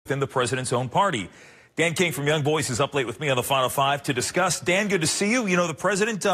within the president's own party. Dan King from Young Boys is up late with me on the Final Five to discuss. Dan, good to see you. You know, the president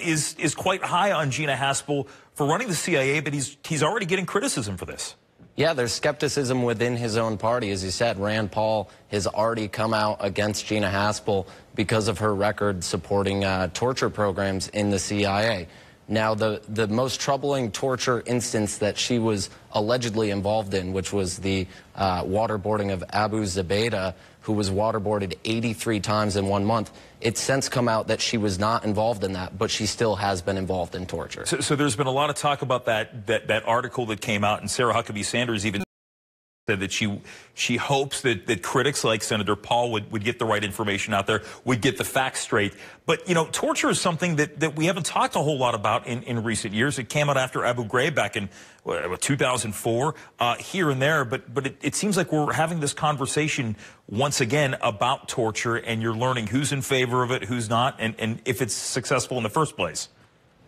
is quite high on Gina Haspel for running the CIA, but he's already getting criticism for this. Yeah, there's skepticism within his own party. As you said, Rand Paul has already come out against Gina Haspel because of her record supporting torture programs in the CIA. Now, the most troubling torture instance that she was allegedly involved in, which was the waterboarding of Abu Zubaydah, who was waterboarded 83 times in 1 month, it's since come out that she was not involved in that, but she still has been involved in torture. So there's been a lot of talk about that article that came out, and Sarah Huckabee Sanders even said that she hopes that critics like Senator Paul would get the right information out there, would get the facts straight. But, you know, torture is something that we haven't talked a whole lot about in recent years. It came out after Abu Ghraib back in 2004, here and there. But it seems like we're having this conversation once again about torture, and you're learning who's in favor of it, who's not, and if it's successful in the first place.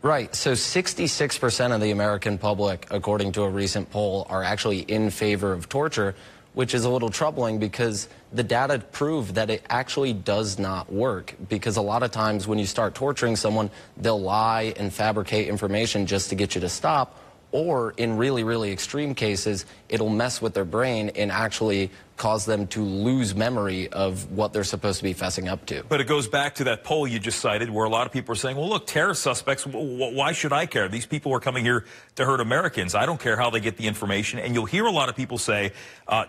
Right. So 66% of the American public, according to a recent poll, are actually in favor of torture, which is a little troubling because the data prove that it actually does not work. Because a lot of times when you start torturing someone, they'll lie and fabricate information just to get you to stop. Or in really, really extreme cases, it'll mess with their brain and actually cause them to lose memory of what they're supposed to be fessing up to. But it goes back to that poll you just cited where a lot of people are saying, well, look, terrorist suspects, why should I care? These people are coming here to hurt Americans. I don't care how they get the information. And you'll hear a lot of people say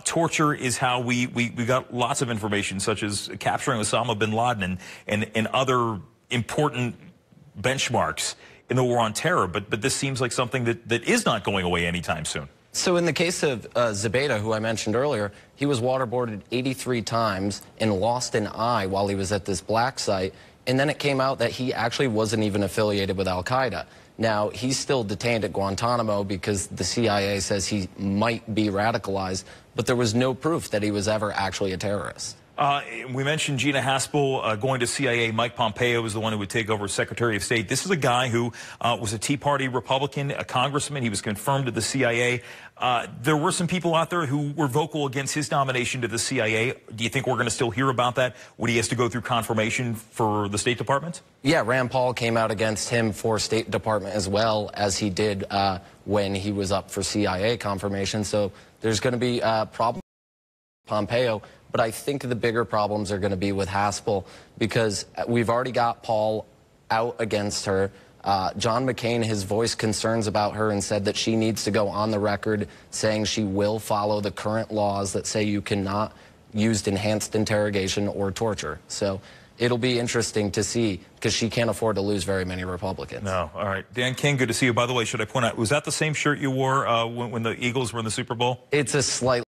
torture is how we got lots of information, such as capturing Osama bin Laden and other important benchmarks in the war on terror, but this seems like something that is not going away anytime soon. So in the case of Zubaydah, who I mentioned earlier, he was waterboarded 83 times and lost an eye while he was at this black site, and then it came out that he actually wasn't even affiliated with Al-Qaeda. Now, he's still detained at Guantanamo because the CIA says he might be radicalized, but there was no proof that he was ever actually a terrorist. We mentioned Gina Haspel going to CIA. Mike Pompeo was the one who would take over as Secretary of State. This is a guy who was a Tea Party Republican, a congressman. He was confirmed to the CIA. There were some people out there who were vocal against his nomination to the CIA. Do you think we're going to still hear about that when he has to go through confirmation for the State Department? Yeah, Rand Paul came out against him for State Department as well as he did when he was up for CIA confirmation. So there's going to be problems with Pompeo. But I think the bigger problems are going to be with Haspel because we've already got Paul out against her. John McCain has voiced concerns about her and said that she needs to go on the record saying she will follow the current laws that say you cannot use enhanced interrogation or torture. So it'll be interesting to see because she can't afford to lose very many Republicans. No. All right. Dan King, good to see you. By the way, should I point out, was that the same shirt you wore when the Eagles were in the Super Bowl? It's a slightly